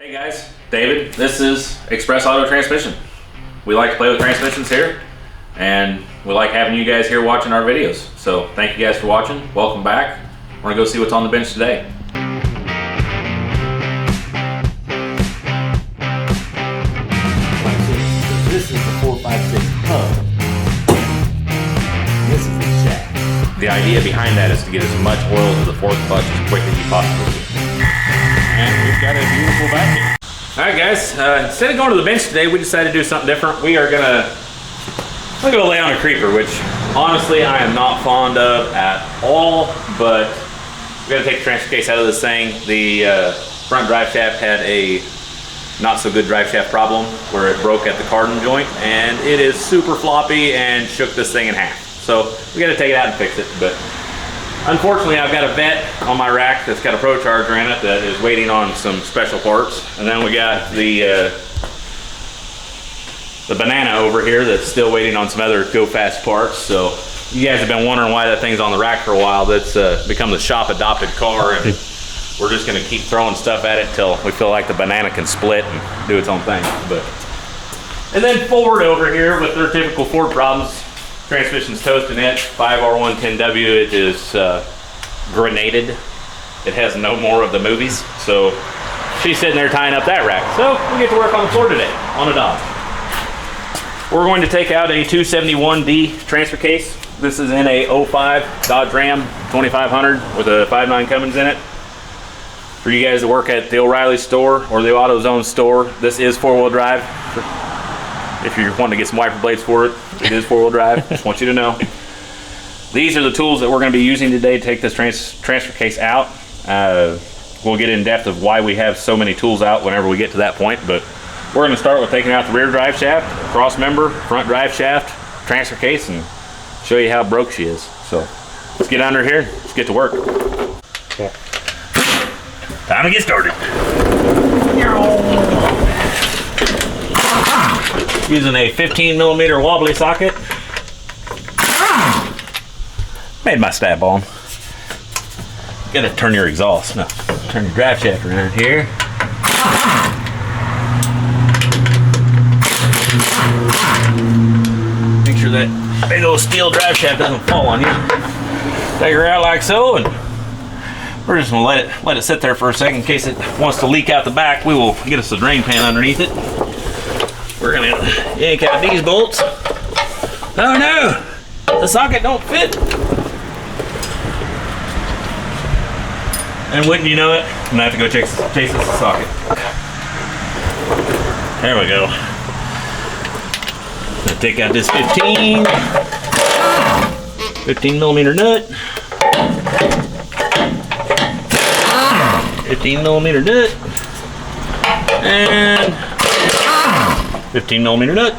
Hey guys, David. This is Express Auto Transmission. We like to play with transmissions here, and we like having you guys here watching our videos. So thank you guys for watching. Welcome back. We're gonna go see what's on the bench today. This is the 456 hub. This is the shaft. The idea behind that is to get as much oil to the fourth clutch as quick as you possibly can. And we've got a beautiful vacuum. Alright guys, instead of going to the bench today, we decided to do something different. We are gonna go lay on a creeper, which honestly I am not fond of at all, but we gotta take the transfer case out of this thing. The front drive shaft had a not so good drive shaft problem where it broke at the cardan joint, and it is super floppy and shook this thing in half. So we gotta take it out and fix it, but unfortunately I've got a vet on my rack that's got a Pro Charger in it that is waiting on some special parts, and then we got the banana over here that's still waiting on some other go fast parts. So you guys have been wondering why that thing's on the rack for a while. That's become the shop adopted car, and we're just gonna keep throwing stuff at it till we feel like the banana can split and do its own thing. And then Ford over here with their typical Ford problems. Transmission's toasting it, 5R110W, it is grenaded. It has no more of the movies, so she's sitting there tying up that rack. So we get to work on the floor today, on a Dodge. We're going to take out a 271D transfer case. This is in a 05 Dodge Ram 2500 with a 5.9 Cummins in it. For you guys that work at the O'Reilly store or the AutoZone store, this is four-wheel drive. If you're wanting to get some wiper blades for it, it is four-wheel drive. Just want you to know. These are the tools that we're going to be using today to take this transfer case out. We'll get in depth of why we have so many tools out whenever we get to that point, but we're going to start with taking out the rear drive shaft, cross member, front drive shaft, transfer case, and show you how broke she is. So let's get under here, let's get to work. Yeah. Time to get started. Using a 15mm wobbly socket. Made my stab on. Gotta turn your exhaust. No, turn your drive shaft around here. Make sure that big old steel drive shaft doesn't fall on you. Take her out like so, and we're just gonna let it sit there for a second in case it wants to leak out the back. We will get us a drain pan underneath it. We're gonna yank out these bolts. Oh no, the socket don't fit. And wouldn't you know it, I'm gonna have to go chase this socket. There we go. Gonna take out this 15mm nut. 15mm nut. And 15mm nut.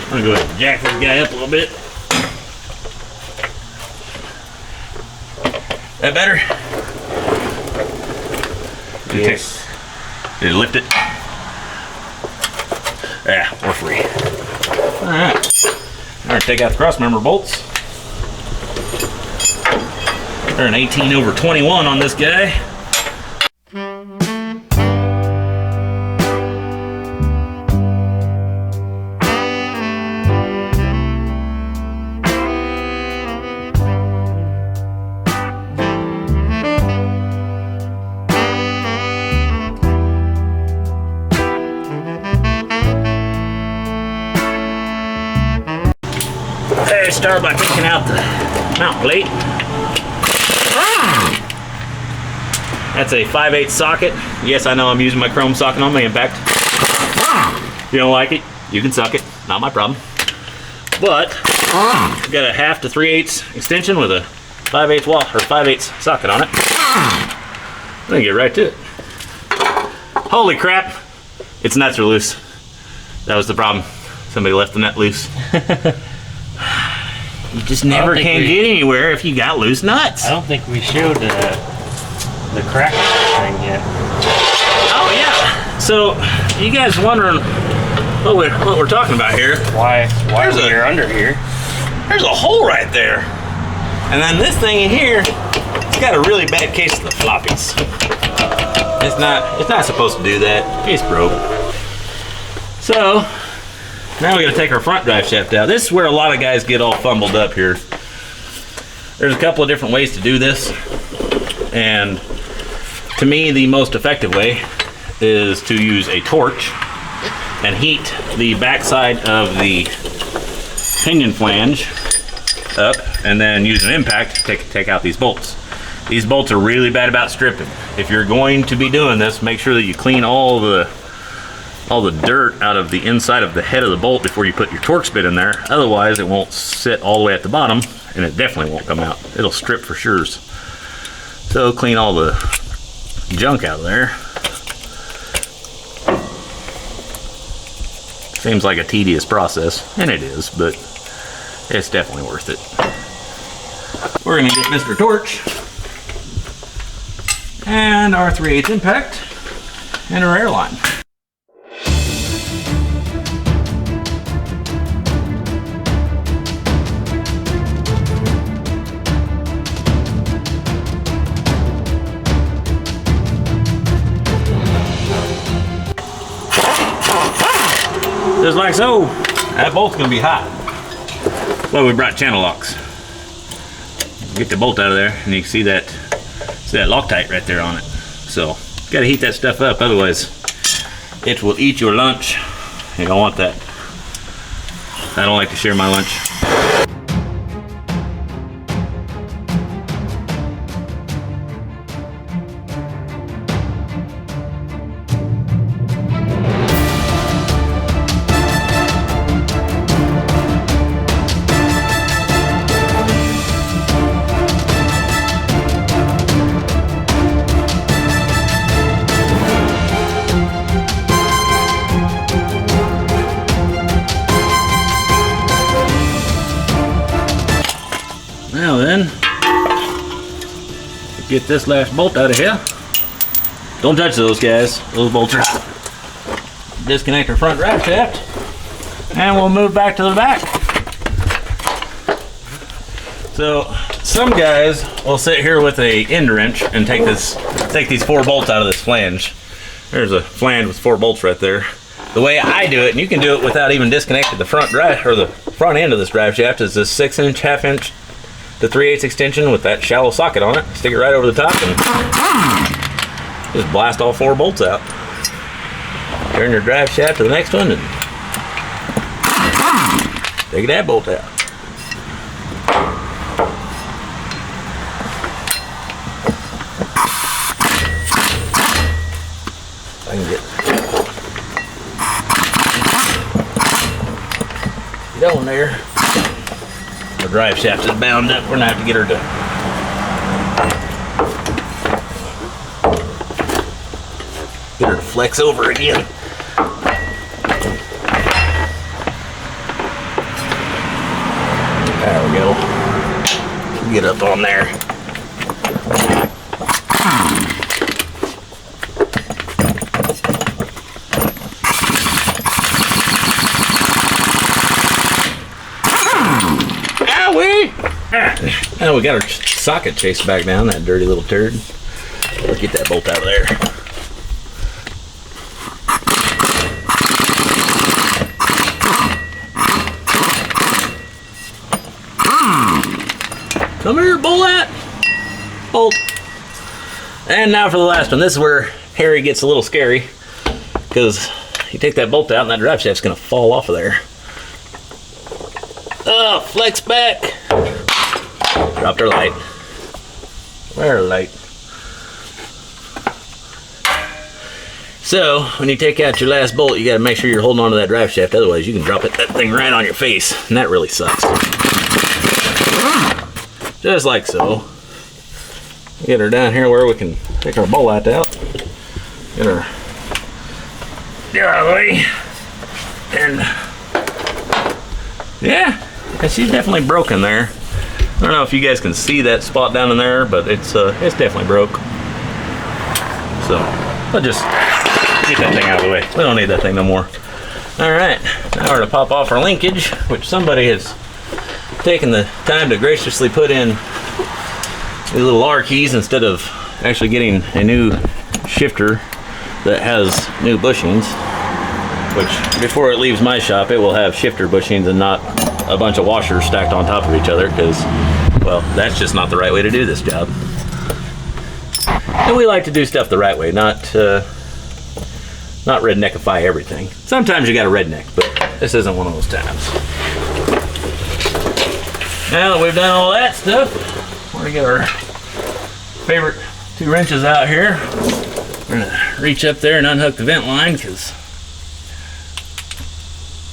I'm gonna go ahead and jack this guy up a little bit. That better? Yes. Did it lift it? Yeah, we're free. Alright. I'm gonna take out the cross member bolts. They're an 18/21 on this guy. Start by taking out the mount plate. That's a 5/8 socket. Yes, I know I'm using my chrome socket on my impact. If you don't like it, you can suck it. Not my problem. But got a 1/2 to 3/8 extension with a 5/8 wall or 5/8 socket on it. I'm gonna get right to it. Holy crap! Its nuts are loose. That was the problem. Somebody left the nut loose. You just never can get anywhere if you got loose nuts. I don't think we showed the crack thing yet. Oh yeah. So you guys wondering what we're talking about here? Why we're under here? There's a hole right there, and then this thing in here, it's got a really bad case of the floppies. It's not supposed to do that. It's broke. So now we gotta take our front drive shaft out. This is where a lot of guys get all fumbled up here. There's a couple of different ways to do this, and to me the most effective way is to use a torch and heat the backside of the pinion flange up, and then use an impact to take out these bolts. These bolts are really bad about stripping. If you're going to be doing this, make sure that you clean all the dirt out of the inside of the head of the bolt before you put your Torx bit in there. Otherwise it won't sit all the way at the bottom, and it definitely won't come out. It'll strip for sure. So clean all the junk out of there. Seems like a tedious process, and it is, but it's definitely worth it. We're gonna get Mr. Torch and our 3/8 impact and our airline. Just like so. That bolt's gonna be hot. Well, we brought channel locks. Get the bolt out of there, and you can see that Loctite right there on it. So, gotta heat that stuff up, otherwise it will eat your lunch. You don't want that. I don't like to share my lunch. Now then, get this last bolt out of here. Don't touch those, guys. Those bolts are out. Disconnect our front drive shaft, and we'll move back to the back. So some guys will sit here with a end wrench and take these 4 bolts out of this flange. There's a flange with 4 bolts right there. The way I do it, and you can do it without even disconnecting the front drive or the front end of this drive shaft, is this 6-inch, 1/2-inch to 3/8 extension with that shallow socket on it. Stick it right over the top and just blast all 4 bolts out. Turn your drive shaft to the next one and take that bolt out. I can get on there. The drive shaft is bound up. We're gonna have to get her to flex over again. There we go. Get up on there. Now we got our socket chased back down, that dirty little turd. Let's get that bolt out of there. Come here, bullet! Bolt. And now for the last one. This is where Harry gets a little scary, because you take that bolt out and that drive shaft's gonna fall off of there. Oh, flex back. Dropped our light. Where's our light? So, when you take out your last bolt, you gotta make sure you're holding on to that drive shaft, otherwise you can drop that thing right on your face, and that really sucks. Just like so. Get her down here where we can take our bolt out. Get her out of the way. And yeah, she's definitely broken there. I don't know if you guys can see that spot down in there, but it's definitely broke. So I'll just get that thing out of the way. We don't need that thing no more. All right, now we're gonna pop off our linkage, which somebody has taken the time to graciously put in the little R keys instead of actually getting a new shifter that has new bushings, which before it leaves my shop, it will have shifter bushings and not a bunch of washers stacked on top of each other, because, well, that's just not the right way to do this job. And we like to do stuff the right way, not redneckify everything. Sometimes you got a redneck, but this isn't one of those times. Now that we've done all that stuff, we're gonna get our favorite 2 wrenches out here. We're gonna reach up there and unhook the vent line, because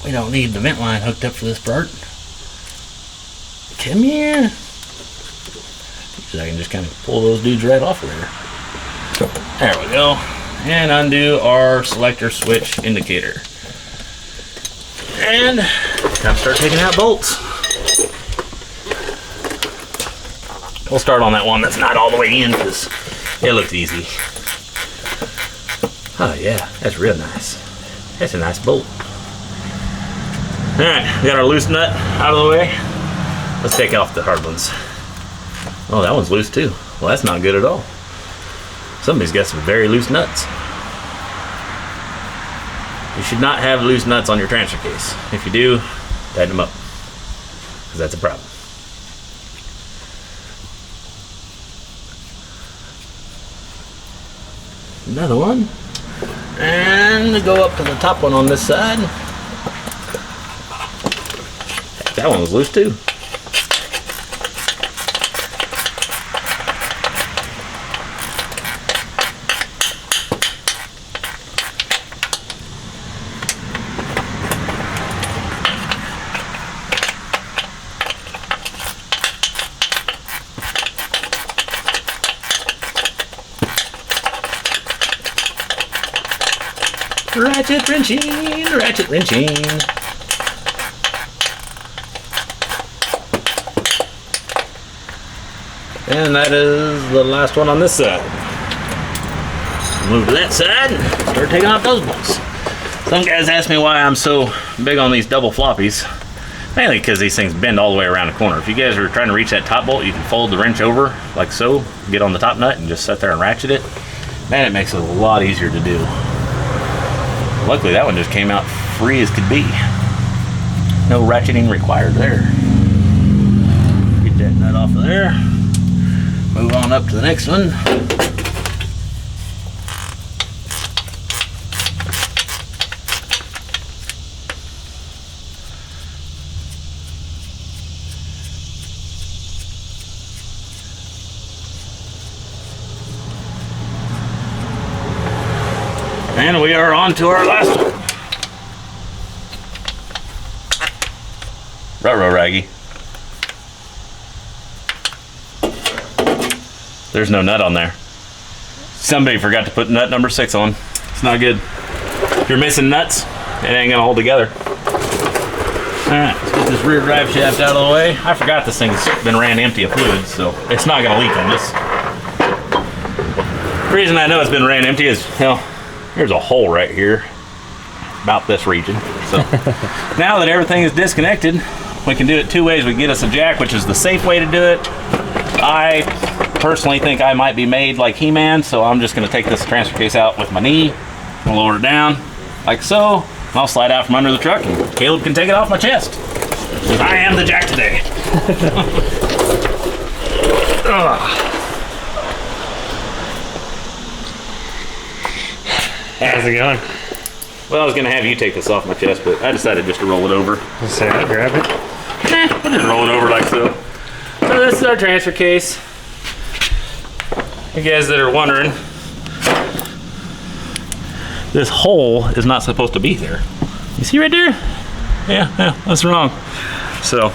we don't need the vent line hooked up for this part. Come here. So I can just kind of pull those dudes right off of there. There we go. And undo our selector switch indicator. And time to start taking out bolts. We'll start on that one that's not all the way in, because it looks easy. Oh yeah, that's real nice. That's a nice bolt. Alright, we got our loose nut out of the way. Let's take off the hard ones. Oh, that one's loose too. Well, that's not good at all. Somebody's got some very loose nuts. You should not have loose nuts on your transfer case. If you do, tighten them up, because that's a problem. Another one. And go up to the top one on this side. That one was loose too. Ratchet wrenching, ratchet wrenching. And that is the last one on this side. Move to that side and start taking off those bolts. Some guys ask me why I'm so big on these double floppies. Mainly because these things bend all the way around the corner. If you guys are trying to reach that top bolt, you can fold the wrench over like so, get on the top nut and just sit there and ratchet it. Man, it makes it a lot easier to do. Luckily, that one just came out free as could be. No ratcheting required there. Get that nut off of there. Move on up to the next one. And we are on to our last one. Ruh-roh, Raggy. There's no nut on there. Somebody forgot to put nut number 6 on. It's not good. If you're missing nuts, it ain't gonna hold together. Alright, let's get this rear drive shaft out of the way. I forgot this thing's been ran empty of fluid, so it's not gonna leak on this. The reason I know it's been ran empty is, hell, there's a hole right here, about this region. So now that everything is disconnected, we can do it 2 ways. We can get us a jack, which is the safe way to do it. I personally think I might be made like He-Man, so I'm just going to take this transfer case out with my knee, and lower it down like so, and I'll slide out from under the truck, and Caleb can take it off my chest. I am the jack today. How's it going? Well, I was going to have you take this off my chest, but I decided just to roll it over. Let's say I grab it. We'll just roll it over like so. So this is our transfer case. You guys that are wondering, this hole is not supposed to be there. You see right there? Yeah, that's wrong. So,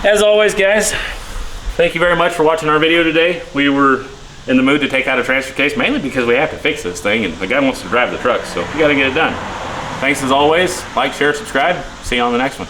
as always, guys, thank you very much for watching our video today. We were in the mood to take out a transfer case, mainly because we have to fix this thing, and the guy wants to drive the truck, so we got to get it done. Thanks as always. Like, share, subscribe. See you on the next one.